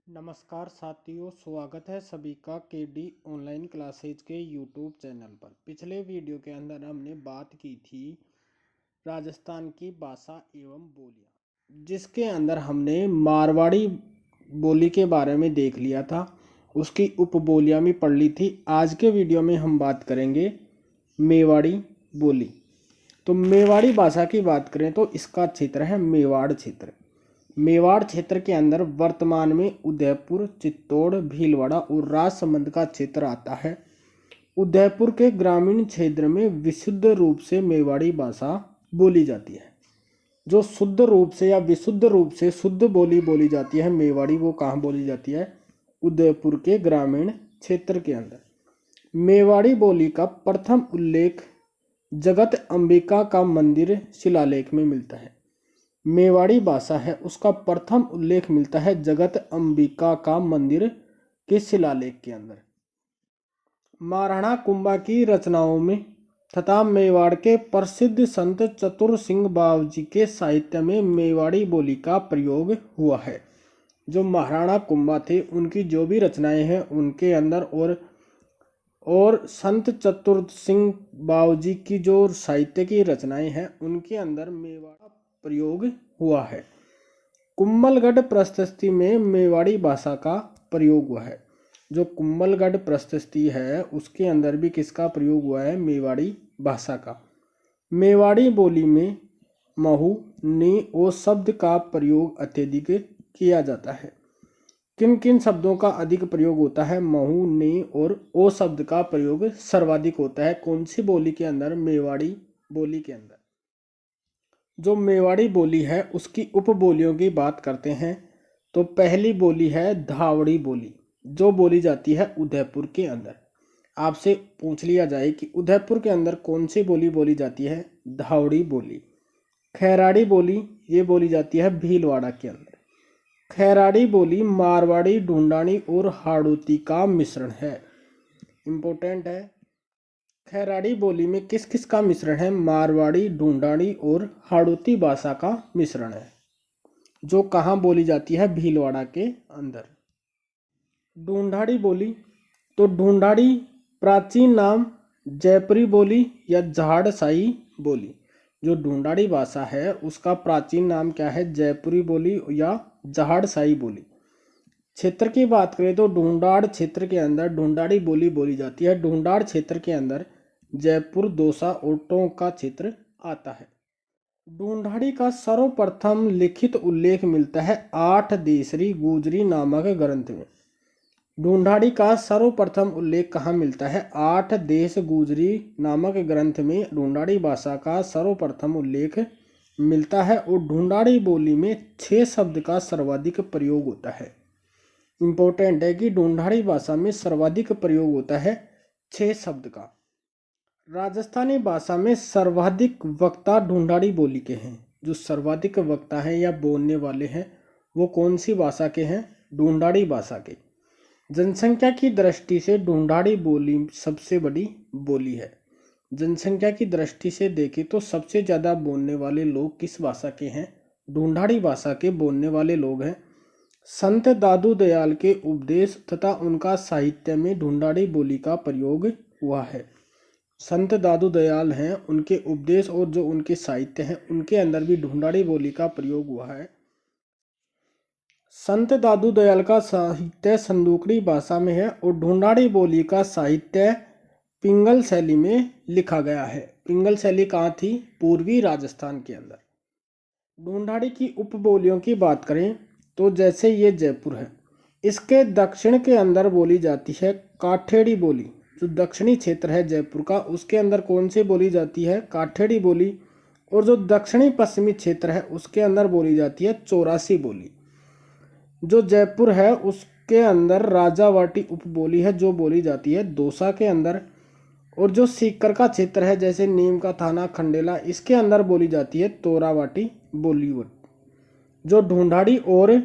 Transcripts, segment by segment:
नमस्कार साथियों, स्वागत है सभी का केडी ऑनलाइन क्लासेज के यूट्यूब चैनल पर। पिछले वीडियो के अंदर हमने बात की थी राजस्थान की भाषा एवं बोलियां, जिसके अंदर हमने मारवाड़ी बोली के बारे में देख लिया था, उसकी उपबोलियां भी पढ़ ली थी। आज के वीडियो में हम बात करेंगे मेवाड़ी बोली। तो मेवाड़ी भाषा की बात करें तो इसका क्षेत्र है मेवाड़ क्षेत्र। मेवाड़ क्षेत्र के अंदर वर्तमान में उदयपुर, चित्तौड़, भीलवाड़ा और राजसमंद का क्षेत्र आता है। उदयपुर के ग्रामीण क्षेत्र में विशुद्ध रूप से मेवाड़ी भाषा बोली जाती है। जो शुद्ध रूप से या विशुद्ध रूप से शुद्ध बोली बोली जाती है मेवाड़ी, वो कहाँ बोली जाती है? उदयपुर के ग्रामीण क्षेत्र के अंदर। मेवाड़ी बोली का प्रथम उल्लेख जगत अंबिका का मंदिर शिलालेख में मिलता है। मेवाड़ी भाषा है उसका प्रथम उल्लेख मिलता है जगत अंबिका का मंदिर के शिलालेख के अंदर। महाराणा कुंभा की रचनाओं में तथा मेवाड़ के प्रसिद्ध संत चतुर सिंह बावजी के साहित्य में मेवाड़ी बोली का प्रयोग हुआ है। जो महाराणा कुंभा थे उनकी जो भी रचनाएं हैं उनके अंदर और संत चतुर सिंह बावजी की जो साहित्य की रचनाएं हैं उनके अंदर मेवाड़ प्रयोग हुआ है। कुम्भलगढ़ प्रशस्ति में मेवाड़ी भाषा का प्रयोग हुआ है। जो कुम्भलगढ़ प्रशस्ति है उसके अंदर भी किसका प्रयोग हुआ है? मेवाड़ी भाषा का। मेवाड़ी बोली में महू, नी और शब्द का प्रयोग अत्यधिक किया जाता है। किन किन शब्दों का अधिक प्रयोग होता है? महू, नी और ओ शब्द का प्रयोग सर्वाधिक होता है। कौन सी बोली के अंदर? मेवाड़ी बोली के अंदर। जो मेवाड़ी बोली है उसकी उपबोलियों की बात करते हैं तो पहली बोली है धावड़ी बोली, जो बोली जाती है उदयपुर के अंदर। आपसे पूछ लिया जाए कि उदयपुर के अंदर कौन सी बोली बोली जाती है? धावड़ी बोली। खैराड़ी बोली ये बोली जाती है भीलवाड़ा के अंदर। खैराड़ी बोली मारवाड़ी, ढूंढानी और हाड़ौती का मिश्रण है। इंपॉर्टेंट है। खैराड़ी बोली में किस किस का मिश्रण है? मारवाड़ी, ढूंढानी और हाड़ौती भाषा का मिश्रण है, जो कहाँ बोली जाती है? भीलवाड़ा के अंदर। ढूंढाड़ी बोली, तो ढूंढाड़ी प्राचीन नाम जयपुरी बोली या झाड़साई बोली। जो ढूंढाड़ी भाषा है उसका प्राचीन नाम क्या है? जयपुरी बोली या झाड़साई बोली। क्षेत्र की बात करें तो ढूंढाड़ क्षेत्र के अंदर ढूंढाड़ी बोली बोली जाती है। ढूंढाड़ क्षेत्र के अंदर जयपुर, दौसा और टोंक का क्षेत्र आता है। ढूंढाड़ी का सर्वप्रथम लिखित उल्लेख मिलता है 8 देसरी गुजरी नामक ग्रंथ में। ढूंढाड़ी का सर्वप्रथम उल्लेख कहाँ मिलता है? 8 देश गुजरी नामक ग्रंथ में ढूंढाड़ी भाषा का सर्वप्रथम उल्लेख मिलता है। और ढूंढाड़ी बोली में 6 शब्द का सर्वाधिक प्रयोग होता है। इंपॉर्टेंट है कि ढूंढाड़ी भाषा में सर्वाधिक प्रयोग होता है 6 शब्द का। राजस्थानी भाषा में सर्वाधिक वक्ता ढूंढाड़ी बोली के हैं। जो सर्वाधिक वक्ता हैं या बोलने वाले हैं वो कौन सी भाषा के हैं? ढूंढाड़ी भाषा के। जनसंख्या की दृष्टि से ढूंढाड़ी बोली सबसे बड़ी बोली है। जनसंख्या की दृष्टि से देखें तो सबसे ज़्यादा बोलने वाले लोग किस भाषा के हैं? ढूंढाड़ी भाषा के बोलने वाले लोग हैं। संत दादू दयाल के उपदेश तथा उनका साहित्य में ढूंढाड़ी बोली का प्रयोग हुआ है। संत दादू दयाल हैं, उनके उपदेश और जो उनके साहित्य हैं उनके अंदर भी ढूंढाड़ी बोली का प्रयोग हुआ है। संत दादू दयाल का साहित्य संदूकड़ी भाषा में है और ढूंढाड़ी बोली का साहित्य पिंगल शैली में लिखा गया है। पिंगल शैली कहाँ थी? पूर्वी राजस्थान के अंदर। ढूंढाड़ी की उपबोलियों की बात करें तो जैसे ये जयपुर है, इसके दक्षिण के अंदर बोली जाती है काठेड़ी बोली। जो दक्षिणी क्षेत्र है जयपुर का उसके अंदर कौन सी बोली जाती है? काठेड़ी बोली। और जो दक्षिणी पश्चिमी क्षेत्र है उसके अंदर बोली जाती है चौरासी बोली। जो जयपुर है उसके अंदर राजावाटी उपबोली है जो बोली जाती है दौसा के अंदर। और जो सीकर का क्षेत्र है जैसे नीम का थाना, खंडेला, इसके अंदर बोली जाती है तोरावाटी बोली। जो ढूंढाड़ी और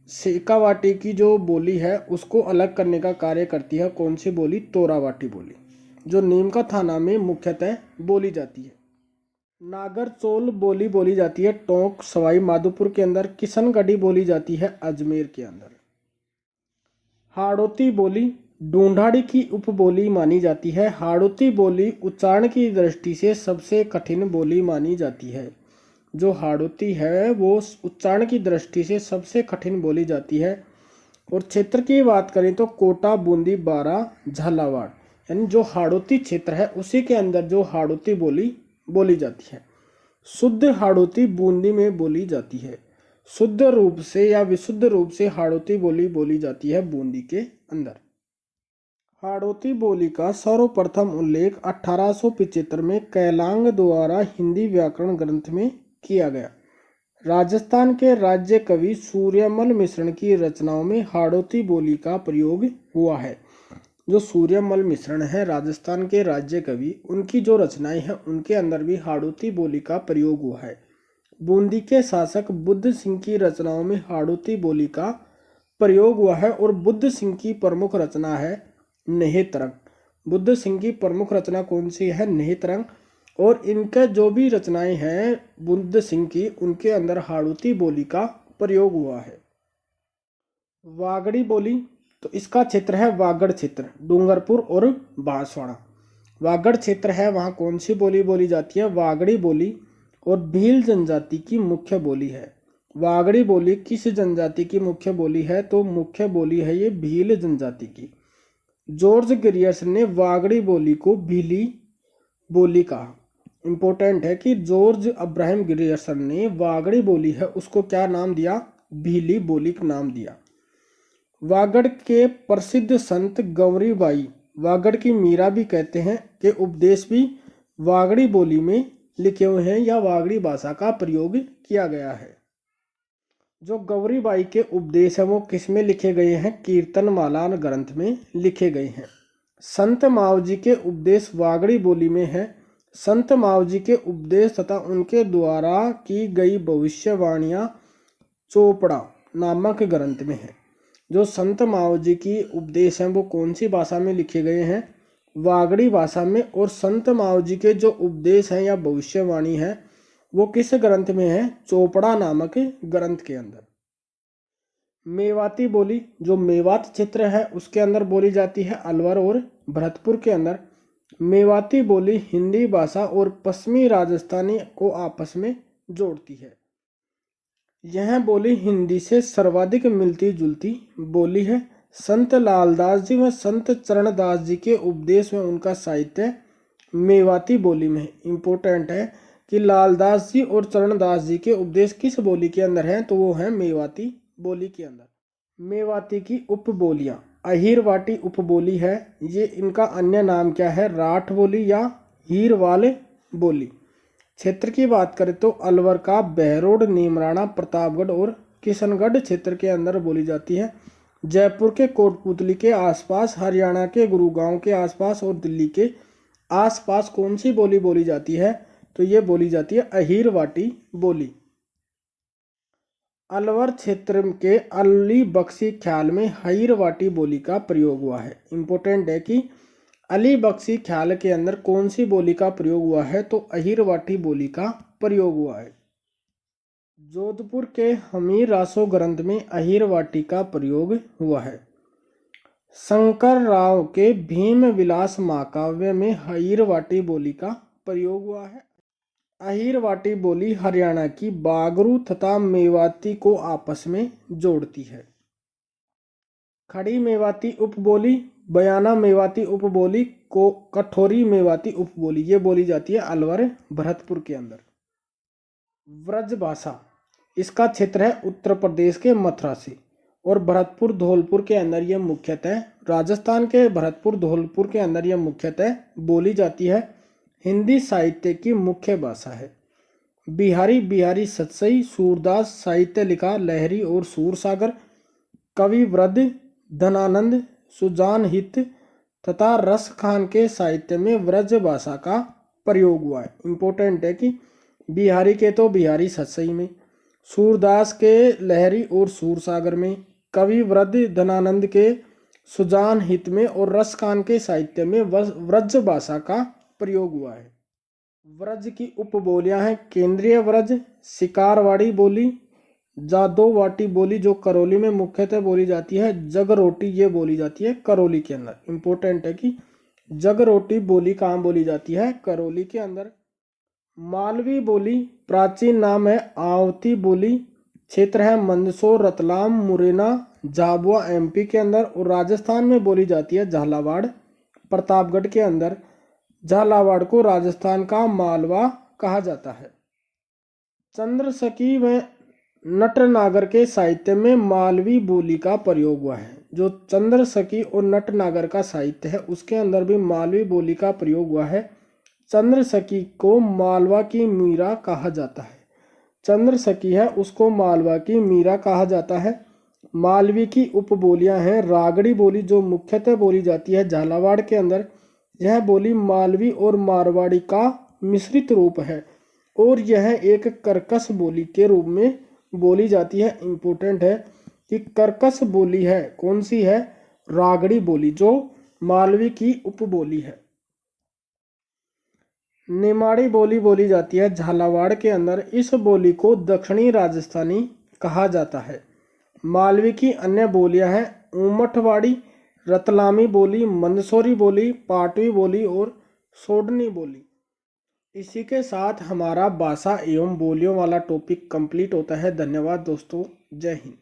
शेखावाटी की जो बोली है उसको अलग करने का कार्य करती है कौन सी बोली? तोरावाटी बोली, जो नीम का थाना में मुख्यतः बोली जाती है। नागर चोल बोली बोली जाती है टोंक, सवाई माधोपुर के अंदर। किशनगढ़ी बोली जाती है अजमेर के अंदर। हाड़ौती बोली ढूंढाड़ी की उपबोली मानी जाती है। हाड़ौती बोली उच्चारण की दृष्टि से सबसे कठिन बोली मानी जाती है। जो हाड़ौती है वो उच्चारण की दृष्टि से सबसे कठिन बोली जाती है। और क्षेत्र की बात करें तो कोटा, बूंदी, बारा, झालावाड़, यानी जो हाड़ौती क्षेत्र है उसी के अंदर जो हाड़ौती बोली बोली जाती है। शुद्ध हाड़ौती बूंदी में बोली जाती है। शुद्ध रूप से या विशुद्ध रूप से हाड़ौती बोली बोली जाती है बूंदी के अंदर। हाड़ौती बोली का सर्वप्रथम उल्लेख 1875 में कैलांग द्वारा हिंदी व्याकरण ग्रंथ में किया गया। राजस्थान के राज्य कवि सूर्यमल मिश्रण की रचनाओं में हाड़ौती बोली का प्रयोग हुआ है। जो सूर्यमल मिश्रण है राजस्थान के राज्य कवि, उनकी जो रचनाएं हैं उनके अंदर भी हाड़ौती बोली का प्रयोग हुआ है। बूंदी के शासक बुद्ध सिंह की रचनाओं में हाड़ौती बोली का प्रयोग हुआ है। और बुद्ध सिंह की प्रमुख रचना है नेहितरंग। बुद्ध सिंह की प्रमुख रचना कौन सी है? नेहितरंग। और इनके जो भी रचनाएं हैं बुद्ध सिंह की, उनके अंदर हाड़ौती बोली का प्रयोग हुआ है। वागड़ी बोली, तो इसका क्षेत्र है वागड़ क्षेत्र, डूंगरपुर और बांसवाड़ा। वागड़ क्षेत्र है, वहाँ कौन सी बोली बोली जाती है? वागड़ी बोली। और भील जनजाति की मुख्य बोली है। वागड़ी बोली किस जनजाति की मुख्य बोली है? तो मुख्य बोली है ये भील जनजाति की। जॉर्ज ग्रियर्सन ने वागड़ी बोली को भीली बोली कहा। इंपॉर्टेंट है कि जॉर्ज अब्राहम ग्रियर्सन ने वागड़ी बोली है उसको क्या नाम दिया? भीली बोली का नाम दिया। वागड़ के प्रसिद्ध संत गौरीबाई, वागड़ की मीरा भी कहते हैं, के उपदेश भी वागड़ी बोली में लिखे हुए हैं या वागड़ी भाषा का प्रयोग किया गया है। जो गौरीबाई के उपदेश है वो किस में लिखे गए हैं? कीर्तनमाला ग्रंथ में लिखे गए हैं। संत मावजी के उपदेश वागड़ी बोली में है। संत मावजी के उपदेश तथा उनके द्वारा की गई भविष्यवाणियां चोपड़ा नामक ग्रंथ में है। जो संत मावजी की उपदेश हैं वो कौन सी भाषा में लिखे गए हैं? वागड़ी भाषा में। और संत मावजी के जो उपदेश हैं या भविष्यवाणी है वो किस ग्रंथ में है? चोपड़ा नामक ग्रंथ के अंदर। मेवाती बोली, जो मेवात क्षेत्र है उसके अंदर बोली जाती है अलवर और भरतपुर के अंदर। मेवाती बोली हिंदी भाषा और पश्चिमी राजस्थानी को आपस में जोड़ती है। यह बोली हिंदी से सर्वाधिक मिलती जुलती बोली है। संत लालदास जी व संत चरणदास जी के उपदेश में उनका साहित्य मेवाती बोली में। इम्पोर्टेंट है कि लालदास जी और चरणदास जी के उपदेश किस बोली के अंदर हैं? तो वो है मेवाती बोली के अंदर। मेवाती की उपबोलियां, अहीरवाटी उपबोली है। ये इनका अन्य नाम क्या है? राठ बोली या हीरवाल बोली। क्षेत्र की बात करें तो अलवर का बहरोड, नीमराणा, प्रतापगढ़ और किशनगढ़ क्षेत्र के अंदर बोली जाती है। जयपुर के कोटपुतली के आसपास, हरियाणा के गुरुगांव के आसपास और दिल्ली के आसपास कौन सी बोली बोली जाती है? तो ये बोली जाती है अहीरवाटी बोली। अलवर क्षेत्र के अली बख्शी ख्याल में अहीरवाटी बोली का प्रयोग हुआ है। इंपॉर्टेंट है कि अली बख्शी ख्याल के अंदर कौन सी बोली का प्रयोग हुआ है? तो अहीरवाटी बोली का प्रयोग हुआ है। जोधपुर के हमीर रासो ग्रंथ में अहीरवाटी का प्रयोग हुआ है। शंकर राव के भीम विलास महाकाव्य में अहीरवाटी बोली का प्रयोग हुआ है। अहीरवाटी बोली हरियाणा की बागरू तथा मेवाती को आपस में जोड़ती है। खड़ी मेवाती उपबोली, बयाना मेवाती उपबोली को कठोरी मेवाती उपबोली, ये बोली जाती है अलवर भरतपुर के अंदर। व्रज भाषा, इसका क्षेत्र है उत्तर प्रदेश के मथुरा से और भरतपुर धौलपुर के अंदर यह मुख्यतः, राजस्थान के भरतपुर धौलपुर के अंदर यह मुख्यतः बोली जाती है। हिंदी साहित्य की मुख्य भाषा है। बिहारी सतसई, सूरदास साहित्य लिखा लहरी और सूरसागर, कवि वृद्ध, धनानंद, सुजान हित तथा रस खान के साहित्य में व्रज भाषा का प्रयोग हुआ है। इंपॉर्टेंट है कि बिहारी के तो बिहारी सतसई में, सूरदास के लहरी और सूरसागर में, कवि वृद्ध धनानंद के सुजान हित में और रस खान के साहित्य में व्रज भाषा का प्रयोग हुआ है। व्रज की उपबोलियां हैं केंद्रीय व्रज, शिकारवाड़ी बोली, जादोवाटी बोली जो करौली में मुख्यतः बोली जाती है। जगरोटी ये बोली जाती है करौली के अंदर। इंपॉर्टेंट है कि जगरोटी बोली कहाँ बोली जाती है? करौली के अंदर। मालवी बोली प्राचीन नाम है आवती बोली, क्षेत्र है मंदसौर, रतलाम, मुरैना, झाबुआ एमपी के अंदर, और राजस्थान में बोली जाती है झालावाड़, प्रतापगढ़ के अंदर। झालावाड़ को राजस्थान का मालवा कहा जाता है। चंद्रसकी में नटनागर के साहित्य में मालवी बोली का प्रयोग हुआ है। जो चंद्रसकी और नटनागर का साहित्य है उसके अंदर भी मालवी बोली का प्रयोग हुआ है। चंद्रसकी को मालवा की मीरा कहा जाता है। चंद्रसकी है उसको मालवा की मीरा कहा जाता है। मालवी की उपबोलियां हैं रागड़ी बोली जो मुख्यतः बोली जाती है झालावाड़ के अंदर। यह बोली मालवी और मारवाड़ी का मिश्रित रूप है और यह एक कर्कश बोली के रूप में बोली जाती है। इंपॉर्टेंट है कि कर्कश बोली है कौन सी है? रागड़ी बोली जो मालवी की उपबोली है। निमाड़ी बोली बोली जाती है झालावाड़ के अंदर। इस बोली को दक्षिणी राजस्थानी कहा जाता है। मालवी की अन्य बोलियां हैं उमठवाड़ी, रतलामी बोली, मंदसौरी बोली, पाटवी बोली और सोडनी बोली। इसी के साथ हमारा भाषा एवं बोलियों वाला टॉपिक कंप्लीट होता है। धन्यवाद दोस्तों, जय हिंद।